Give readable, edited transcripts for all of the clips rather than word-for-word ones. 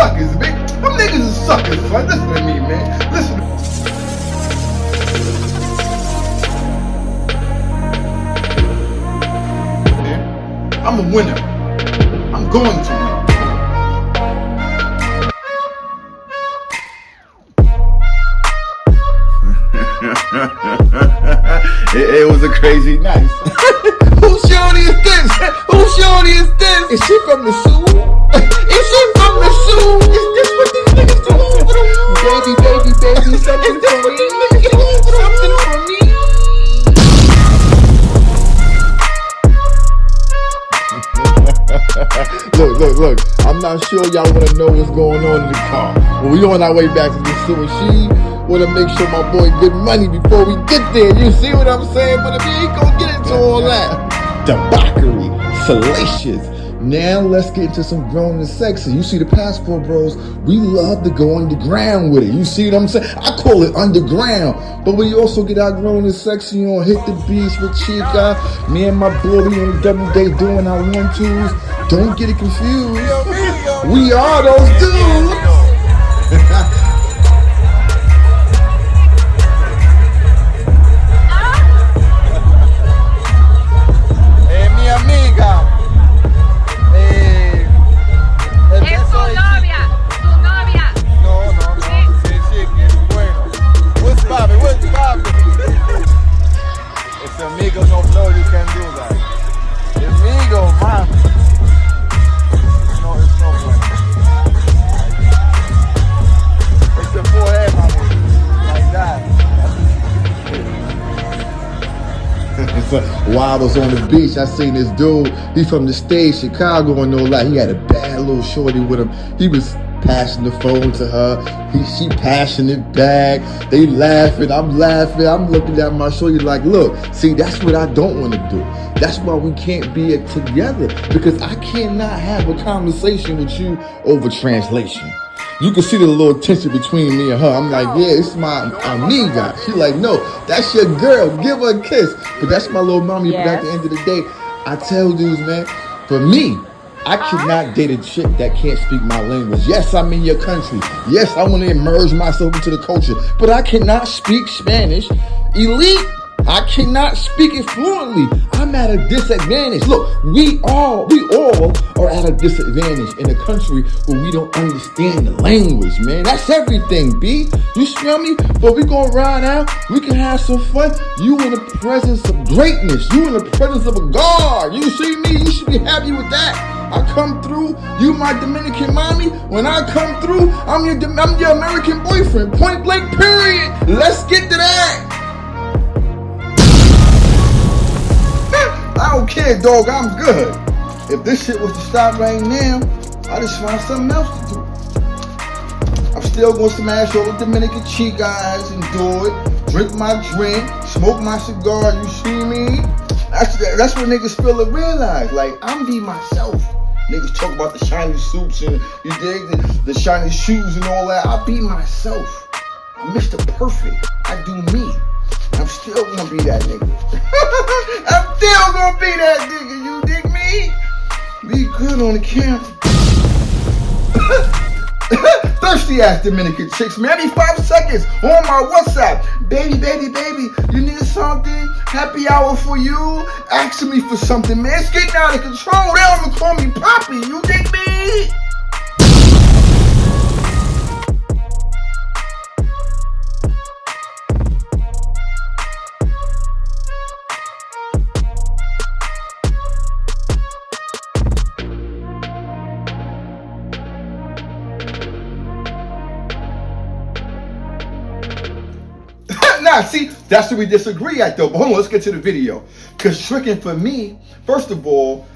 suckers, man. Them niggas is suckers, son. Listen to me, man. Listen. I'm a winner. I'm going to win. It was a crazy night. Whose shorty is this? Whose shorty is this? Is she from the zoo? Is she from the zoo? Is this what these niggas do over the wall? Baby, baby, baby, something for me. Something for me. Look. I'm not sure y'all want to know what's going on in the car. Well, we on our way back to the zoo, and she want to make sure my boy get money before we get there. You see what I'm saying? But if he ain't gonna get into all that debauchery, salacious. Now let's get into some grown and sexy. You see the passport bros, we love to go underground with it. You see what I'm saying? I call it underground. But we also get out grown and sexy on Hit the Beach with Chica. Me and my boy, we on the double day doing our 1-2s. Don't get it confused. We are those dudes. While I was on the beach, I seen this dude. He from the state, Chicago, and all that. He had a bad little shorty with him. He was passing the phone to her. She passing it back. They laughing. I'm laughing. I'm looking at my shorty like, look, see, that's what I don't want to do. That's why we can't be together, because I cannot have a conversation with you over translation. You can see the little tension between me and her. I'm like, yeah, it's my amiga. She like, no, that's your girl. Give her a kiss. But that's my little mommy. But at the end of the day, I tell dudes, man, for me, I cannot date a chick that can't speak my language. Yes, I'm in your country. Yes, I want to immerse myself into the culture. But I cannot speak Spanish. Elite. I cannot speak it fluently. I'm at a disadvantage. Look, we all are at a disadvantage in a country where we don't understand the language, man. That's everything, B. You smell me? But we gonna ride out. We can have some fun. You in the presence of greatness. You in the presence of a God. You see me? You should be happy with that. I come through. You my Dominican mommy. When I come through, I'm your American boyfriend. Point blank, period. Let's get to that. I don't care, dog. I'm good. If this shit was to stop right now, I just find something else to do. I'm still gonna smash all the Dominican chicas and do it. Drink my drink, smoke my cigar. You see me? That's what niggas feel to realize. Like, I'm be myself. Niggas talk about the shiny suits and you dig the shiny shoes and all that. I be myself. I'm Mr. Perfect. I do me. I'm still gonna be that nigga. I'm still gonna be that nigga, you dig me? Be good on the camera. Thirsty ass Dominican chicks, man. I need 5 seconds on my WhatsApp. Baby, you need something? Happy hour for you? Asking me for something, man. It's getting out of control. They don't even call me Poppy, you dig me? Nah, see, that's what we disagree at though. But hold on, let's get to the video. Cause tricking for me, first of all,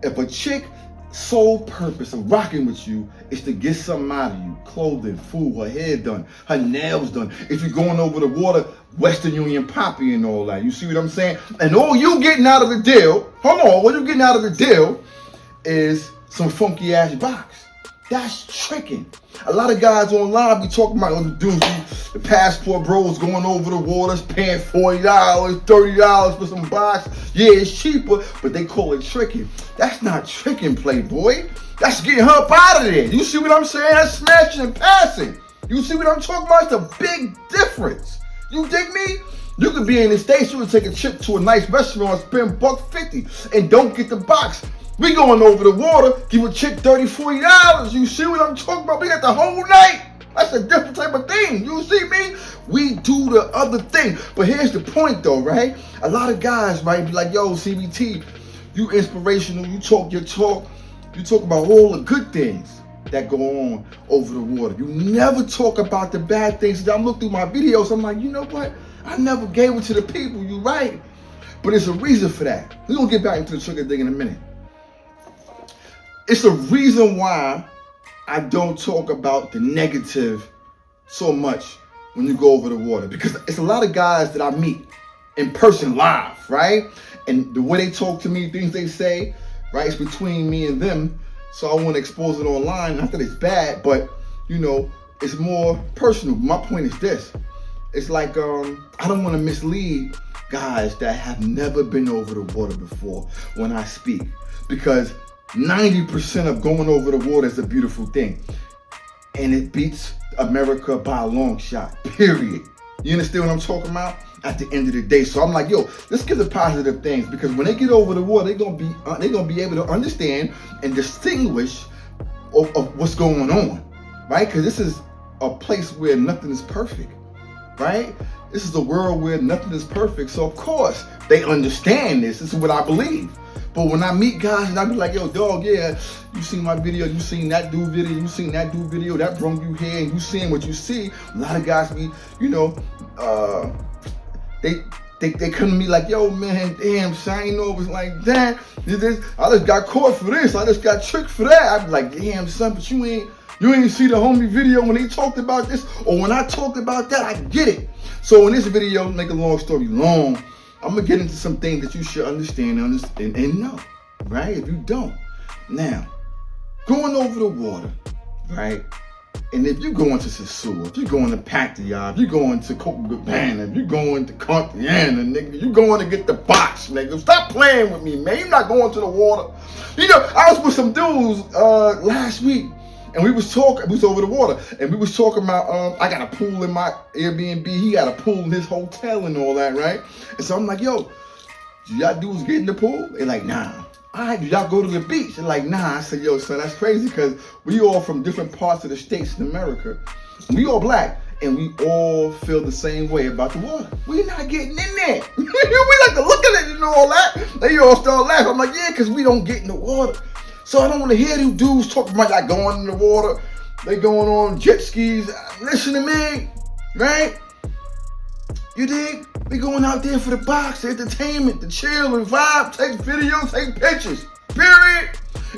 if a chick sole purpose of rocking with you is to get something out of you, clothing, food, her hair done, her nails done. If you're going over the water, Western Union Poppy and all that. You see what I'm saying? And all you getting out of the deal, hold on, what you getting out of the deal is some funky ass box. That's tricking. A lot of guys online be talking about the passport bros going over the waters, paying $40, $30 for some box. Yeah, it's cheaper, but they call it tricking. That's not tricking, playboy. That's getting her up out of there. You see what I'm saying? That's smashing and passing. You see what I'm talking about? It's a big difference. You dig me? You could be in the States, you would take a trip to a nice restaurant, spend $150 and don't get the box. We going over the water, give a chick $30, $40. You see what I'm talking about? We got the whole night. That's a different type of thing. You see me? We do the other thing. But here's the point though, right? A lot of guys, right, be like, yo, CBT, you inspirational, you talk your talk. You talk about all the good things that go on over the water. You never talk about the bad things. I'm looking through my videos, I'm like, you know what? I never gave it to the people, you right. But there's a reason for that. We're gonna get back into the trigger thing in a minute. It's a reason why I don't talk about the negative so much when you go over the water. Because it's a lot of guys that I meet in person live, right? And the way they talk to me, things they say, right? It's between me and them. So I want to expose it online. Not that it's bad, but you know, it's more personal. My point is this. It's like, I don't want to mislead guys that have never been over the water before when I speak. Because 90% of going over the water is a beautiful thing. And it beats America by a long shot, period. You understand what I'm talking about? At the end of the day. So I'm like, yo, let's get the positive things, because when they get over the water, they're gonna be able to understand and distinguish of what's going on, right? Because this is a place where nothing is perfect, right? This is a world where nothing is perfect. So of course they understand this. This is what I believe. But when I meet guys and I be like, yo, dog, yeah, you seen my video, you seen that dude video, you seen that dude video, that brought you here, and you seeing what you see. A lot of guys be, you know, they come to me like, yo, man, damn, son, I ain't know it was like that. I just got caught for this. I just got tricked for that. I be like, damn, son, but you ain't see the homie video when they talked about this, or when I talked about that. I get it. So in this video, make a long story long, I'm gonna get into some things that you should understand and know, right? If you don't. Now, going over the water, right? And if you're going to Sosua, if you're going to Pattaya, if you're going to Copacabana, if you're going to Cartagena, nigga, you're going to get the box, nigga. Stop playing with me, man. You're not going to the water. You know, I was with some dudes last week, and we was over the water, and we was talking about, I got a pool in my Airbnb, he got a pool in his hotel and all that, right? And so I'm like, yo, do y'all dudes get in the pool? They're like, nah. All right, do y'all go to the beach? They're like, nah. I said, yo, son, that's crazy, because we all from different parts of the states in America. We all black, and we all feel the same way about the water. We're not getting in there. We like to look at it and all that. They all start laughing. I'm like, yeah, because we don't get in the water. So I don't want to hear them dudes talking about like going in the water. They going on jet skis. Listen to me, right? You dig? We going out there for the box, the entertainment, the chill, the vibe, take videos, take pictures, period.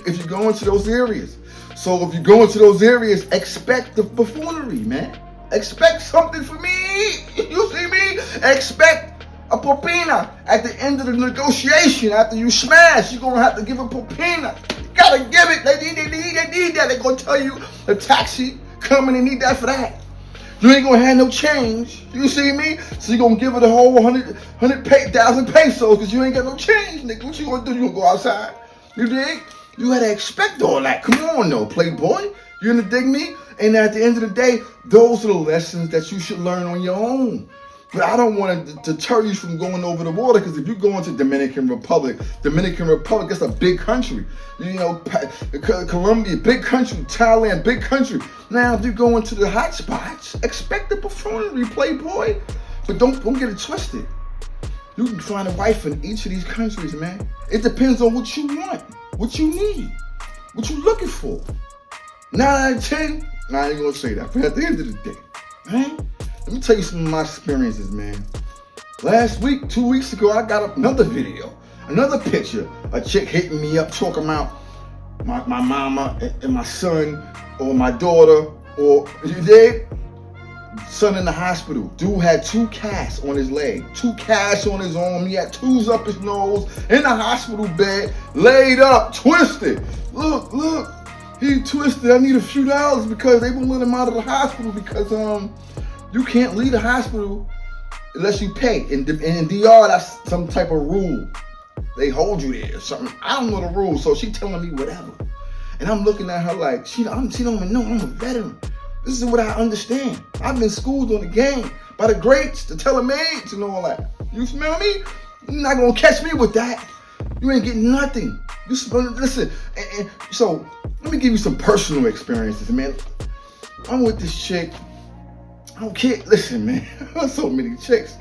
If you go into those areas. So if you go into those areas, expect the buffoonery, man. Expect something from me. You see me? Expect a propina at the end of the negotiation. After you smash, you're gonna have to give a propina. You gotta give it. They need that. They're gonna tell you the taxi coming and need that for that. You ain't gonna have no change. You see me? So you gonna give it a whole 100,000 pesos because you ain't got no change, nigga. What you gonna do? You gonna go outside? You dig? You gotta expect all that. Come on, though, playboy. You gonna dig me? And at the end of the day, those are the lessons that you should learn on your own. But I don't want to deter you from going over the water, because if you're going to Dominican Republic, that's a big country. You know, Colombia, big country. Thailand, big country. Now, if you're going to the hot spots, expect the buffoonery, playboy. But don't get it twisted. You can find a wife in each of these countries, man. It depends on what you want, what you need, what you're looking for. 9 out of 10, I ain't gonna say that. But at the end of the day, right? Let me tell you some of my experiences, man. Last week, 2 weeks ago, I got another video, another picture. A chick hitting me up, talking about my mama and my son, or my daughter, or, you dig? Son in the hospital. Dude had 2 casts on his leg, 2 casts on his arm. He had 2s up his nose, in the hospital bed, laid up, twisted. Look. He twisted. I need a few dollars because they won't let him out of the hospital because you can't leave the hospital unless you pay. In DR, that's some type of rule. They hold you there or something. I don't know the rules, so she telling me whatever. And I'm looking at her like, she don't even know I'm a veteran. This is what I understand. I've been schooled on the game by the greats, the telemaids and all that. You smell me? You're not gonna catch me with that. You ain't getting nothing. Listen, and so let me give you some personal experiences, man. I'm with this chick. I don't care. Listen, man, so many chicks.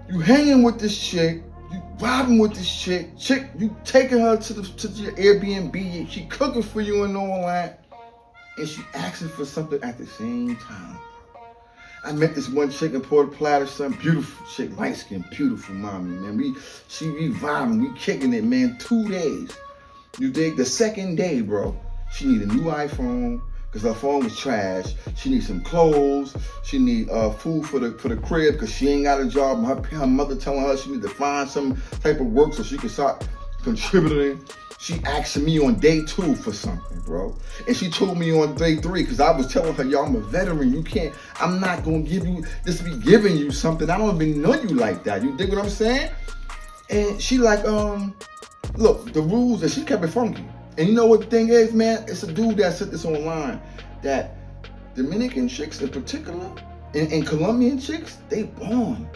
You hanging with this chick. You vibing with this chick. You taking her to your Airbnb. She cooking for you and all that. And she asking for something at the same time. I met this one chick in Puerto Plata, some beautiful chick, light skin, beautiful mommy, man. We vibing, we kicking it, man. 2 days. You dig? The second day, bro, she need a new iPhone because her phone was trash. She need some clothes. She need food for the crib because she ain't got a job. Her mother telling her she need to find some type of work so she can start contributing. She asking me on day 2 for something, bro. And she told me on day 3, because I was telling her, yo, I'm a veteran. I'm not going to give you, just be giving you something. I don't even know you like that. You dig what I'm saying? And she like, look, the rules, and she kept it funky. And you know what the thing is, man? It's a dude that said this online, that Dominican chicks in particular, and Colombian chicks, they born.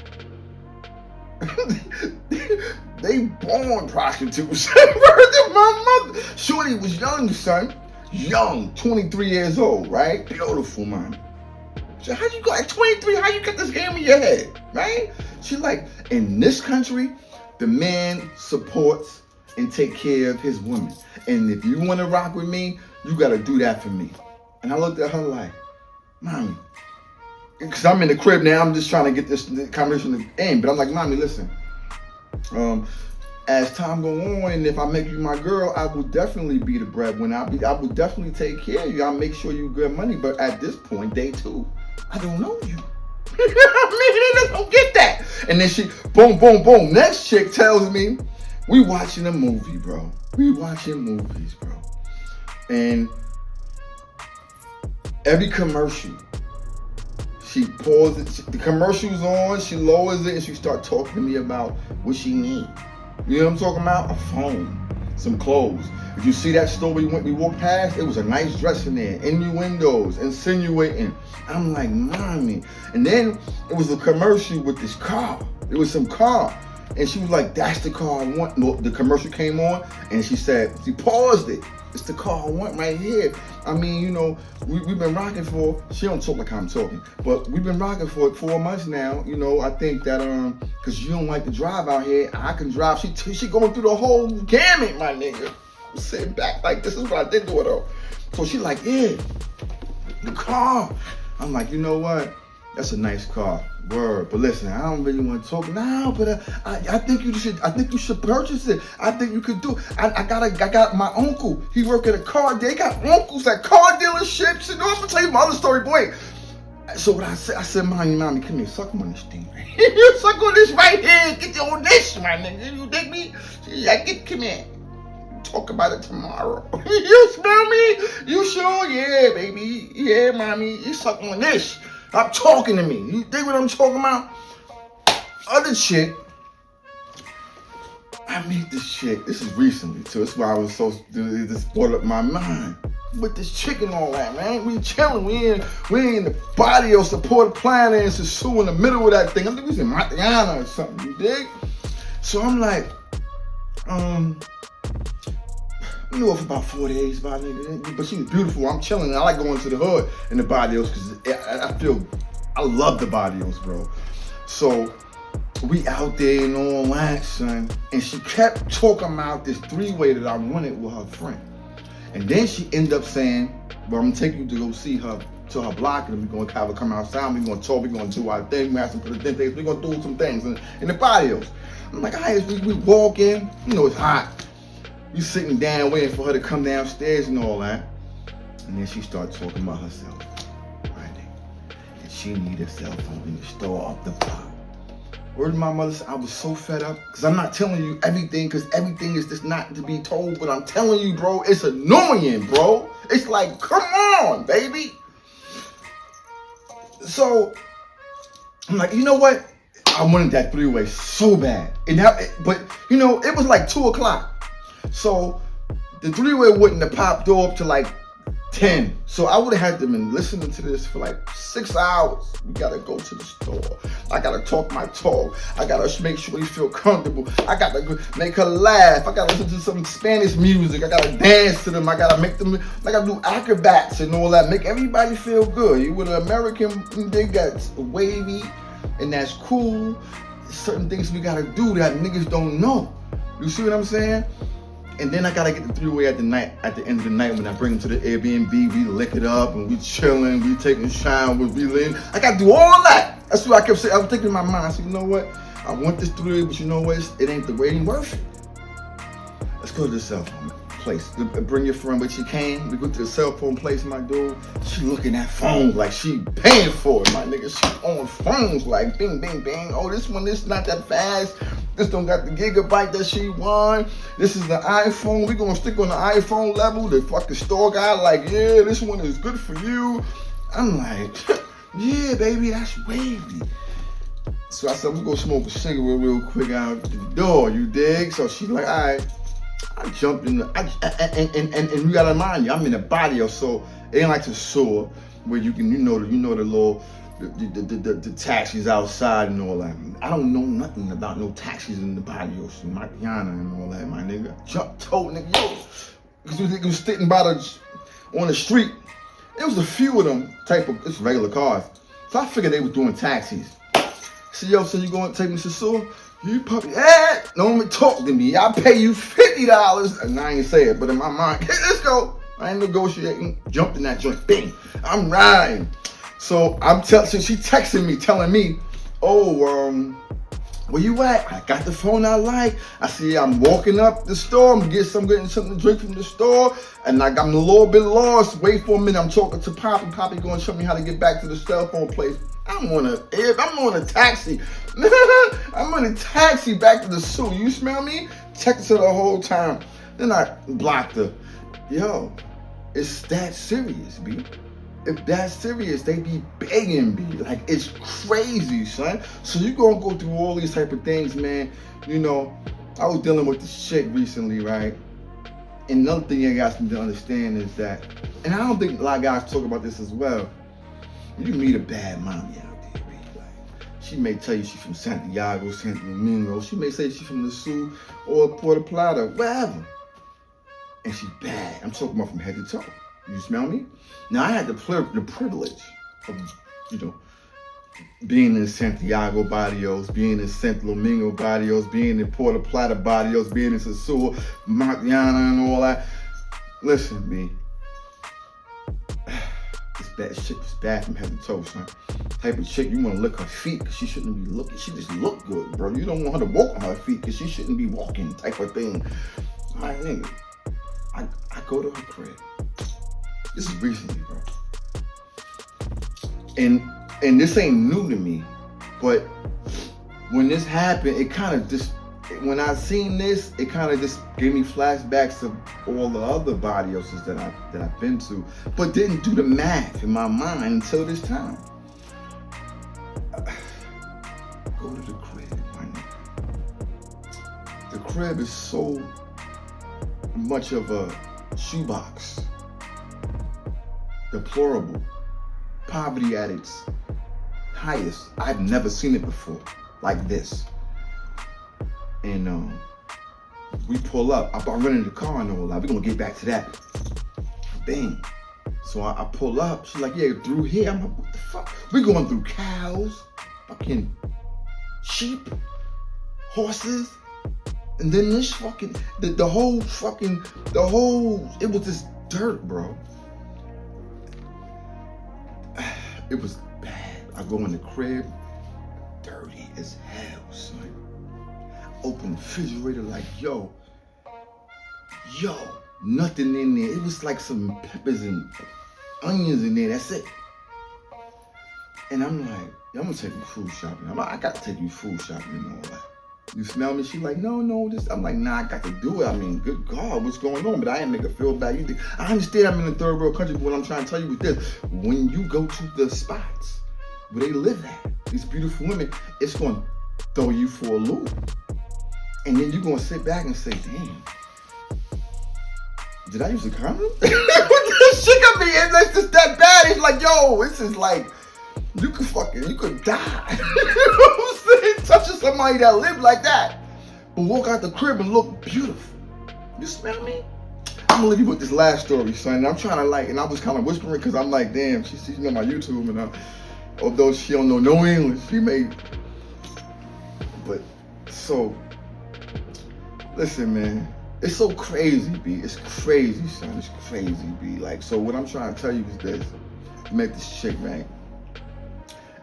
They born prostitutes. My mother, shorty was young, son. Young, 23 years old, right? Beautiful, man. So how you got at 23? How you got this game in your head, right? She like, in this country, the man supports and take care of his woman. And if you want to rock with me, you got to do that for me. And I looked at her like, mommy, because I'm in the crib now, I'm just trying to get this conversation to end. But I'm like, mommy, listen. As time go on, and if I make you my girl, I will definitely be the breadwinner. I will definitely take care of you. I'll make sure you good money. But at this point, day 2, I don't know you. I mean, they don't get that. And then she, boom, boom, boom. Next chick tells me, we watching a movie, bro. We watching movies, bro. And every commercial, she pauses it. The commercial's on, she lowers it, and she starts talking to me about what she needs. You know what I'm talking about? A phone, some clothes. If you see that store we walked past, it was a nice dress in there, innuendos, insinuating. I'm like, mommy. And then it was a commercial with this car. It was some car. And she was like, that's the car I want. No, the commercial came on, and she said, she paused it. It's the car I want right here. I mean, you know, we've been rocking for, she don't talk like I'm talking, but we've been rocking for 4 months now. You know, I think that, because you don't like to drive out here, I can drive. She going through the whole gamut, my nigga. I'm sitting back like, this is what I did to her, though. So she like, yeah, the car. I'm like, you know what? That's a nice car. Word. But listen, I don't really want to talk now, but I think you should purchase it. I think you could do. I got my uncle. He work at a car. They got uncles at car dealerships. And I'm gonna tell you my other story, boy. So what I said, mommy, come here, suck on this thing. You suck on this right here. Get on this, my nigga. You dig me? Come here. Talk about it tomorrow. You smell me? You sure? Yeah, baby. Yeah, mommy. You suck on this. Stop talking to me. You think what I'm talking about? Other chick. I meet this chick. This is recently too. That's why I was so. This brought up my mind. With this chick and all that, man. We chilling. We in the barrio Puerto Plata in Sosua in the middle of that thing. I think we was in Montana or something. You dig? So I'm like, we knew her for about 4 days, but she was beautiful. I'm chilling. I like going to the hood in the barrios because I love the barrios, bro. So we out there and all that, son. And she kept talking about this 3-way that I wanted with her friend. And then she ended up saying, well, I'm gonna take you to go see her to her block, and we're gonna have her come outside. We're gonna talk. We're gonna do our thing. We're gonna have to put the things. We're gonna do some things in the barrios. I'm like, all right, we walk in. You know it's hot. You sitting down waiting for her to come downstairs and all that. And then she started talking about herself. Right? And she needed a cell phone in the store off the block. Word to my mother, I was so fed up. Because I'm not telling you everything, because everything is just not to be told. But I'm telling you, bro, it's annoying, bro. It's like, come on, baby. So, I'm like, you know what? I wanted that three-way so bad. But, you know, it was like 2 o'clock. So, the three-way wouldn't have popped off to like 10. So I would have had to been listening to this for like 6 hours. We gotta go to the store. I gotta talk my talk. I gotta make sure they feel comfortable. I gotta make her laugh. I gotta listen to some Spanish music. I gotta dance to them. I gotta make them, I gotta do acrobats and all that. Make everybody feel good. You with an American, they got wavy and that's cool. Certain things we gotta do that niggas don't know. You see what I'm saying? And then I gotta get the three-way at the end of the night when I bring them to the Airbnb, we lick it up and we chilling, we taking showers, we laying. I gotta do all that. That's what I kept saying. I was thinking in my mind, I said, you know what? I want this three-way, but you know what? It ain't the way, it ain't worth it. Let's go to the cell phone place. Bring your friend, but she came. We go to the cell phone place, my dude. She looking at phones like she paying for it, my nigga. She on phones like bing, bing, bing. Oh, this one, this not that fast. This don't got the gigabyte that she want. This is the iPhone. We gonna stick on the iPhone level. The fucking store guy like, yeah, this one is good for you. I'm like, yeah, baby, that's wavy. So I said, we're gonna smoke a cigarette real quick out the door, you dig? So she like, all right. I jumped in and you gotta mind you, I'm in a barrio, so it ain't like Sosua where you can, you know the little the taxis outside and all that. I don't know nothing about no taxis in the barrio, so Mariana and all that, my nigga. Told nigga, yo, because we was sitting on the street. There was a few of them it's regular cars. So I figured they was doing taxis. So yo, so you gonna take me to Sosua? You puppy, don't even talk to me. I'll pay you $50. And I ain't say it, but in my mind, hey, let's go. I ain't negotiating. Jumped in that joint. Bing. I'm riding. So she texting me, telling me, oh, where you at? I got the phone I like. I see I'm walking up the store. I'm getting something to drink from the store. And like I'm a little bit lost. Wait for a minute. I'm talking to Poppy. Poppy going to show me how to get back to the cell phone place. I'm on a taxi. I'm on a taxi back to the zoo. You smell me? Texted her the whole time. Then I blocked her. Yo, it's that serious, B. If that's serious, they be begging me. Like, it's crazy, son. So you gonna go through all these type of things, man. You know, I was dealing with this chick recently, right? And another thing you guys need to understand is that, and I don't think a lot of guys talk about this as well. You meet a bad mommy out there, B. Like, she may tell you she's from Santiago, Santo Domingo. She may say she's from the Sioux or Puerto Plata, wherever. And she's bad. I'm talking about from head to toe. You smell me? Now, I had the privilege of, you know, being in Santiago barrios, being in Santo Domingo barrios, being in Puerto Plata barrios, being in Sosua, Mariana, and all that. Listen, B. That shit was bad from head to toe, son. Type of chick, you want to lick her feet because she shouldn't be looking. She just look good, bro. You don't want her to walk on her feet because she shouldn't be walking, type of thing. My nigga, I go to her crib. This is recently, bro. And this ain't new to me, but when this happened, it kind of just, when I seen this, it kind of just gave me flashbacks of all the other barrios that I've been to, but didn't do the math in my mind until this time. Go to the crib, my nigga. The crib is so much of a shoebox. Deplorable. Poverty at its highest. I've never seen it before like this. And we pull up. I rented the car and all that. We're gonna get back to that. Bang. So I pull up. She's like, yeah, through here. I'm like, what the fuck? We're going through cows, fucking sheep, horses, and then this fucking, the whole, it was just dirt, bro. It was bad. I go in the crib, dirty as hell, son. Open the refrigerator like, yo, nothing in there. It was like some peppers and onions in there, that's it. And I'm like, I'm gonna take you food shopping. I gotta take you food shopping and all that. You smell me? She like, no, this. I'm like, nah, I got to do it. I mean, good God, what's going on? But I ain't make her feel bad. I understand I'm in a third world country, but what I'm trying to tell you is this. When you go to the spots where they live at, these beautiful women, it's going to throw you for a loop. And then you're going to sit back and say, damn, did I use a condom? This shit could be, it's just that bad. It's like, yo, this is like, you could die. You know what I'm saying? Touching somebody that lived like that. But walk out the crib and look beautiful. You smell me? I'm gonna leave you with this last story, son. And I'm trying to and I was kind of whispering because I'm like, damn, she sees me on my YouTube and although she don't know no English, but so, listen, man. It's so crazy, B. It's crazy, son. It's crazy, B. Like, so what I'm trying to tell you is this. I met this chick, right?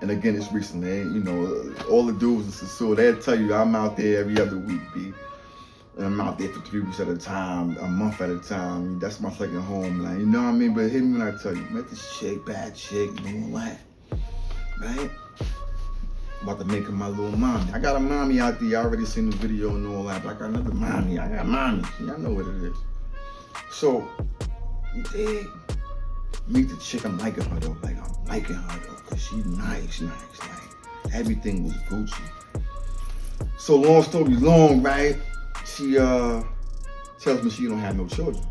And again, it's recently, you know, all the dudes in Sosua, they'll tell you I'm out there every other week, B. And I'm out there for 3 weeks at a time, a month at a time. That's my second home, like, you know what I mean? But hear me when I tell you, met this chick, bad chick, and all that, right? About to make her my little mommy. I got a mommy out there, I already seen the video and all that, but I got another mommy. I got mommy. Y'all know what it is. So, you dig? Meet the chick, I'm liking her though. Like, I'm liking her though, because she nice. Like, everything was Gucci. So, long story long, right? She tells me she don't have no children.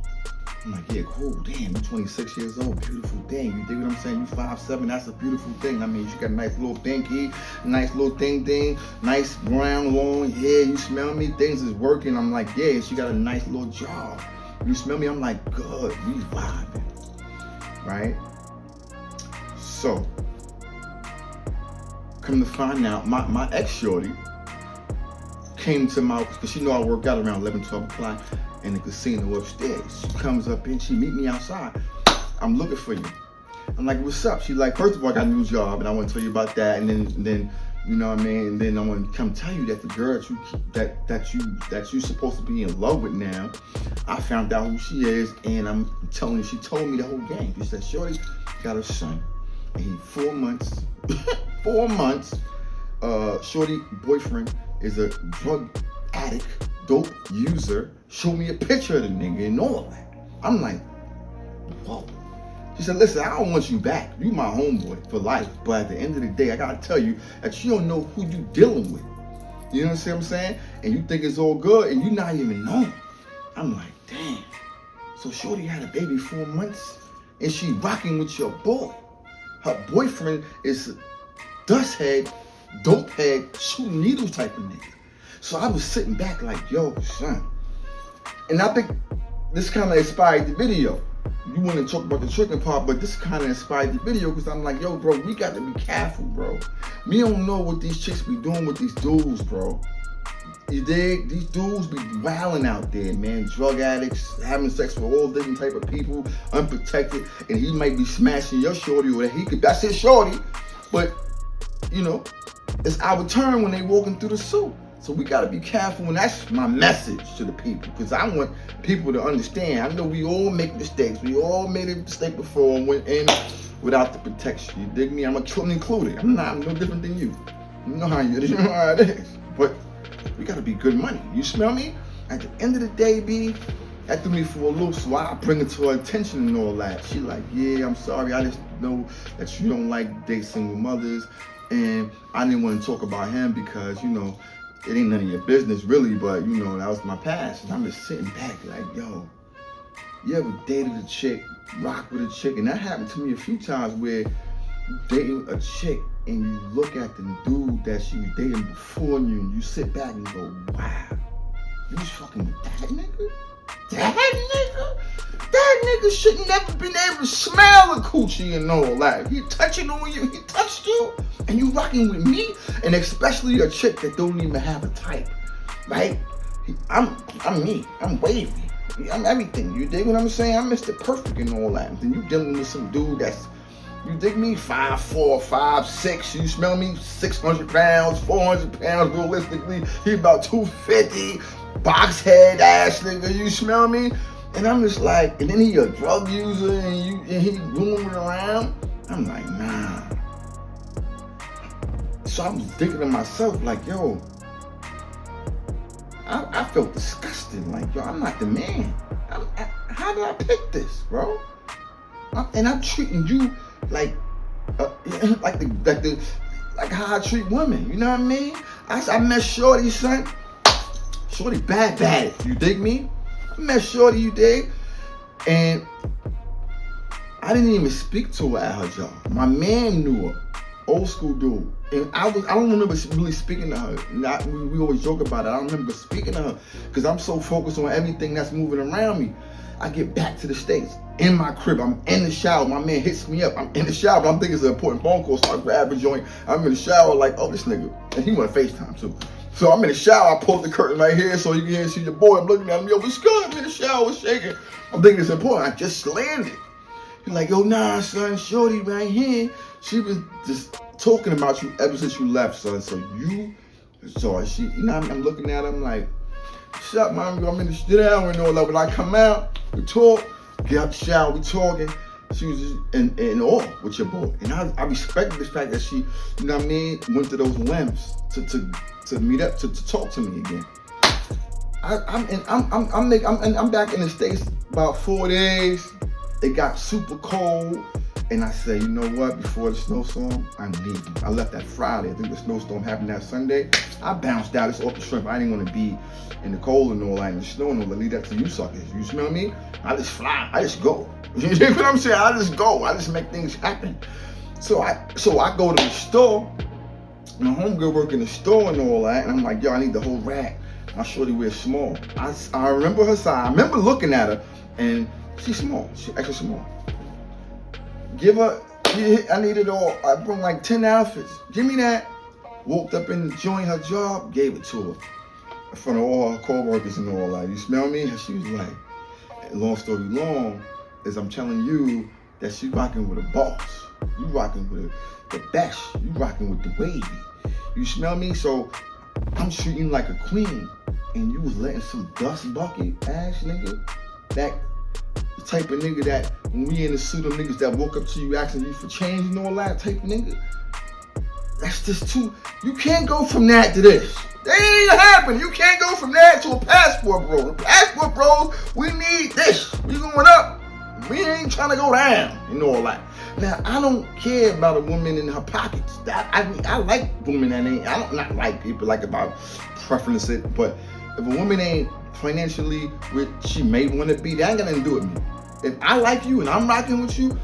I'm like, yeah, cool, damn, you're 26 years old, beautiful thing. You dig what I'm saying? You 5'7", that's a beautiful thing. I mean, she got a nice little binky, nice little thing, nice brown, long hair. You smell me? Things is working. I'm like, yeah, she got a nice little job. You smell me? I'm like, good, we vibing. Right? So, come to find out, my ex-shorty came to because she know I work out around 11, 12 o'clock in the casino upstairs. She comes up in, she meet me outside. I'm looking for you. I'm like, what's up? She like, first of all, I got a new job and I want to tell you about that. And then you know what I mean? And then I want to come tell you that the girl that you supposed to be in love with now, I found out who she is, and I'm telling you, she told me the whole game. She said, shorty got a son, and he 4 months, 4 months, shorty boyfriend is a drug addict, dope user. Showed me a picture of the nigga and all that. I'm like, whoa. She said, listen, I don't want you back. You my homeboy for life. But at the end of the day, I gotta tell you that you don't know who you dealing with. You know what I'm saying? And you think it's all good and you not even know. I'm like, damn. So shorty had a baby 4 months and she rocking with your boy. Her boyfriend is dust head, dope head, shooting needles type of nigga. So I was sitting back like, yo, son. And I think this kind of inspired the video. You want to talk about the tricking part, but this kind of inspired the video because I'm like, yo, bro, we got to be careful, bro. We don't know what these chicks be doing with these dudes, bro. You dig? These dudes be wilding out there, man. Drug addicts, having sex with all different type of people, unprotected, and he might be smashing your shorty, or that's his shorty. But, you know, it's our turn when they walking through the suit. So we gotta be careful, and that's my message to the people, because I want people to understand. I know we all make mistakes. We all made a mistake before and went in without the protection. You dig me? I'm included. I'm no different than you. You know how it is. But we gotta be good money. You smell me? At the end of the day, B, that threw me for a loop, so I bring it to her attention and all that. She like, yeah, I'm sorry. I just know that you don't like date single mothers, and I didn't want to talk about him because, you know, it ain't none of your business really, but you know, that was my past. And I'm just sitting back like, yo, you ever dated a chick, rock with a chick? And that happened to me a few times where you dating a chick and you look at the dude that she was dating before you and you sit back and go, wow, you was fucking with that nigga? That nigga? That nigga should never been able to smell a coochie and all that. He touching on you, he touched you, and you rocking with me, and especially a chick that don't even have a type, right? I'm me, I'm wavy, I'm everything. You dig what I'm saying? I'm Mr. Perfect and all that. And then you dealing with some dude that's, you dig me, 5'4", 5'6", you smell me, 600 pounds, 400 pounds realistically, he about 250, box head ass nigga, you smell me? And I'm just like, and then he a drug user and he rooming around. I'm like, nah, So I'm thinking to myself, like, yo, I felt disgusted. Like, yo, I'm not the man. How did I pick this, bro? And I'm treating you like how I treat women. You know what I mean? I met Shorty, son. Shorty bad. You dig me? I met Shorty, you dig? And I didn't even speak to her at her job. My man knew her, old school dude. And I don't remember really speaking to her. We always joke about it. I don't remember speaking to her because I'm so focused on everything that's moving around me. I get back to the States, in my crib, I'm in the shower. My man hits me up. I'm in the shower. I'm thinking it's an important phone call, so I grab a joint. I'm in the shower like, oh, this nigga. And he want to FaceTime too. So I'm in the shower. I pulled the curtain right here so you can see your boy. I'm looking at him. Yo, what's good? I'm in the shower, shaking. I'm thinking it's important. I just landed. He's like, yo, nah, son, Shorty right here. She was just talking about you ever since you left, son. So she, you know, I'm looking at him like, shut up, man. I'm in the shower and all that. When I come out, we talk, get out the shower, we talking. She was just in awe with your boy. And I respected the fact that she, you know what I mean, went to those lengths to meet up, to talk to me again. I'm back in the States about 4 days. It got super cold. And I said, you know what, before the snowstorm, I'm leaving. I left that Friday. I think the snowstorm happened that Sunday. I bounced out. It's off the shrimp. I didn't want to be in the cold and all that, and the snow and all that. Leave that to you suckers. You smell me? I just fly. I just go. You know what I'm saying? I just go. I just make things happen. So I go to the store. My homegirl work in the store and all that, and I'm like, yo, I need the whole rack. My shorty wears small. I remember her size. I remember looking at her, and she's small. She's extra small. Give her, I need it all. I brought like 10 outfits. Give me that. Walked up in the joint, her job, gave it to her. In front of all her co-workers and all that. You smell me? And she was like, long story long, is I'm telling you that she rocking with a boss. You rocking with the best. You rocking with the wavy. You smell me? So I'm treating you like a queen. And you was letting some dust bucket ass nigga, that the type of nigga that when we in the suit of niggas that walk up to you asking you for change and all that type of nigga. That's just too, you can't go from that to this. That ain't happening. You can't go from that to a passport bro. The passport bros, we need this. We going up. We ain't trying to go down and all that. Now, I don't care about a woman in her pockets. I like women that ain't, I don't not like people like about preference it, but if a woman ain't financially what she may want to be, that ain't got nothing to do with me. If I like you and I'm rocking with you,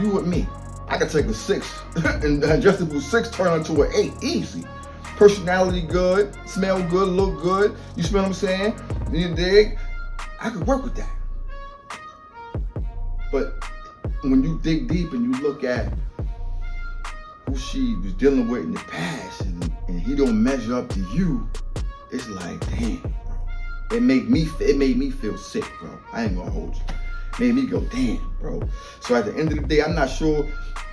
you with me. I can take a 6 and adjustable 6 turn into an 8, easy. Personality good, smell good, look good. You smell what I'm saying? You dig? I could work with that. But when you dig deep and you look at who she was dealing with in the past and he don't measure up to you, it's like, damn, bro. It made me feel sick, bro. I ain't gonna hold you. Made me go, damn, bro. So at the end of the day, I'm not sure.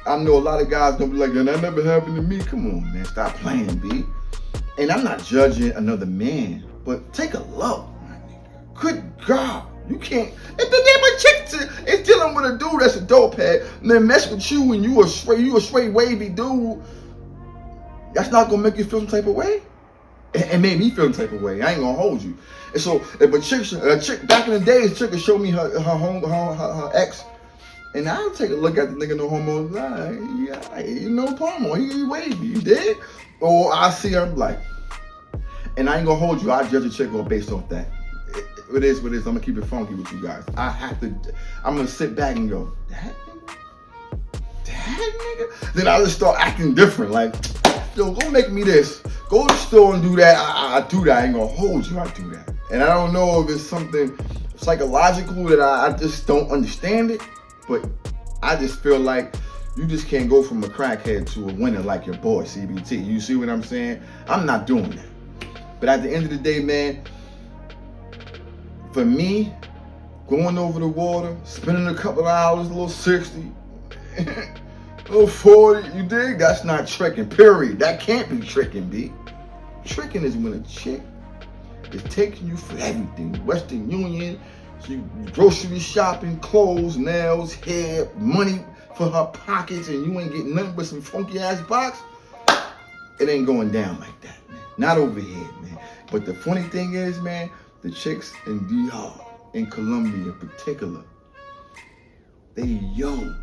I know a lot of guys don't be like, that never happened to me. Come on, man, stop playing, B. And I'm not judging another man, but take a look, my nigga. Good God, you can't. If the name of chick is dealing with a dude that's a dope head, and then mess with you and you a straight wavy dude, that's not gonna make you feel some type of way. It made me feel some type of way. I ain't gonna hold you. And so if a chick back in the days, chick would show me her ex, and I'll take a look at the nigga, no homo, yeah, you know, Palmer, he wavy, you did? Or I see her, I'm like, and I ain't gonna hold you. I judge a chick based off that. It is what it is. I'm gonna keep it funky with you guys. I'm gonna sit back and go, that nigga? Then I just start acting different, like, yo, go make me this. Go to the store and do that. I do that. I ain't gonna hold you. I do that. And I don't know if it's something psychological that I just don't understand it, but I just feel like you just can't go from a crackhead to a winner like your boy, CBT. You see what I'm saying? I'm not doing that. But at the end of the day, man, for me, going over the water, spending a couple hours, a little 60, a little 40, you dig? That's not tricking, period. That can't be tricking, B. Tricking is when a chick is taking you for everything. Western Union, she grocery shopping, clothes, nails, hair, money for her pockets, and you ain't getting nothing but some funky ass box. it ain't going down like that, man. Not over here, man. But the funny thing is, man, the chicks in DR, in Colombia in particular, they young,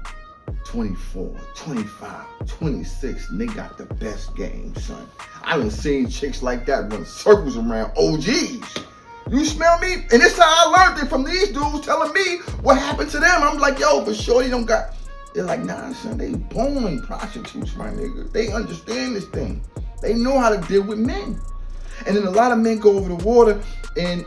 24, 25, 26, and they got the best game, son. I done seen chicks like that run circles around OGs. You smell me? And this how I learned it from these dudes telling me what happened to them. I'm like, yo, but sure you don't got... They're like, nah, son, they born prostitutes, my nigga. They understand this thing. They know how to deal with men. And then a lot of men go over the water, and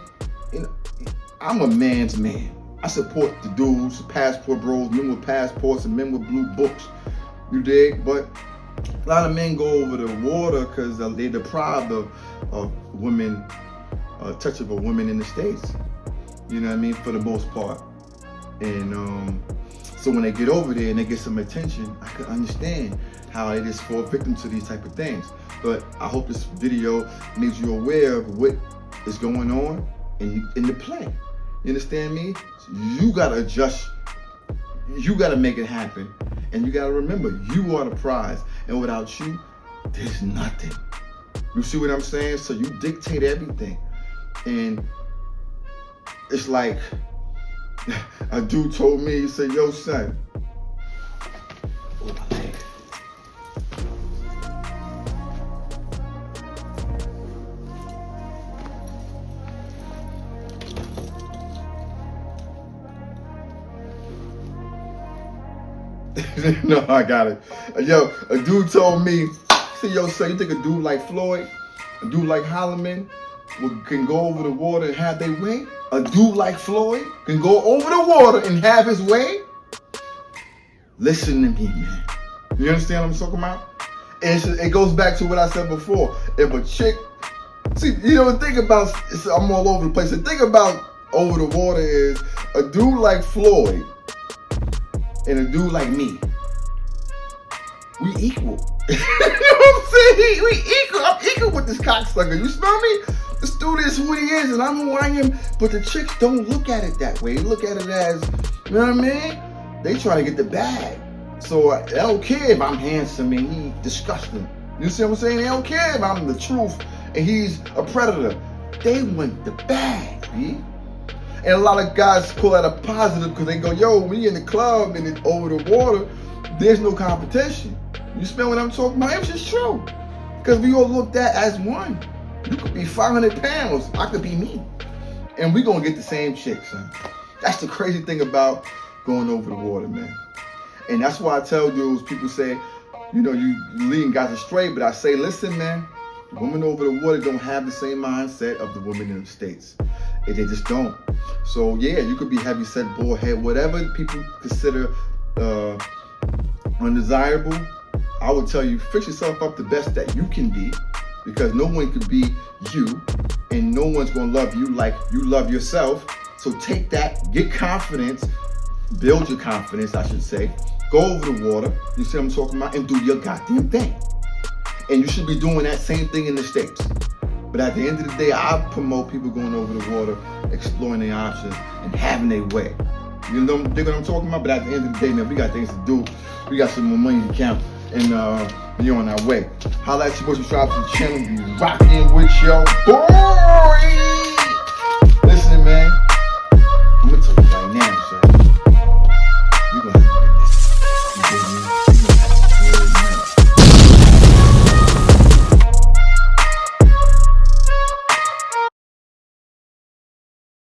I'm a man's man. I support the dudes, passport bros, men with passports and men with blue books. You dig? But a lot of men go over the water because they're deprived of women, touch of a woman in the States. You know what I mean? For the most part. And so when they get over there and they get some attention, I can understand how it is for a victim to these type of things. But I hope this video makes you aware of what is going on in the play. You understand me? So you gotta adjust. You gotta make it happen. And you gotta remember, you are the prize. And without you, there's nothing. You see what I'm saying? So you dictate everything. And it's like, a dude told me, he said, yo, son. Oh, my leg. No, I got it. Yo, a dude told me, he said, yo, son, you think a dude like Floyd, a dude like Holloman can go over the water and have their way? A dude like Floyd can go over the water and have his way? Listen to me, man. You understand what I'm talking about? And it goes back to what I said before. If a chick, see, you know, the thing about, I'm all over the place. The thing about over the water is a dude like Floyd and a dude like me, we equal. You know what I'm saying? We equal. I'm equal with this cocksucker. You smell me? This dude is who he is and I'm who I am. But the chicks don't look at it that way. They look at it as, you know what I mean? They try to get the bag. So they don't care if I'm handsome and he's disgusting. You see what I'm saying? They don't care if I'm the truth and he's a predator. They want the bag, B. And a lot of guys call that a positive because they go, yo, we in the club and it's over the water, there's no competition. You smell what I'm talking about? It's just true. Because we all looked at as one. You could be 500 pounds. I could be me. And we gonna get the same chick, son. That's the crazy thing about going over the water, man. And that's why I tell dudes, people say, you know, you leading guys astray, but I say, listen, man, women over the water don't have the same mindset of the women in the States. They just don't. So yeah, you could be heavy set, bald head, whatever people consider undesirable. I would tell you, fix yourself up the best that you can be, because no one could be you, and no one's gonna love you like you love yourself. So take that, get confidence, build your confidence, I should say. Go over the water, you see what I'm talking about, and do your goddamn thing. And you should be doing that same thing in the States. But at the end of the day, I promote people going over the water, exploring their options, and having their way. You know what I'm talking about? But at the end of the day, man, we got things to do. We got some more money to count, and you're on our way. Holla at your boys, subscribe to the channel. Be rocking with your boy.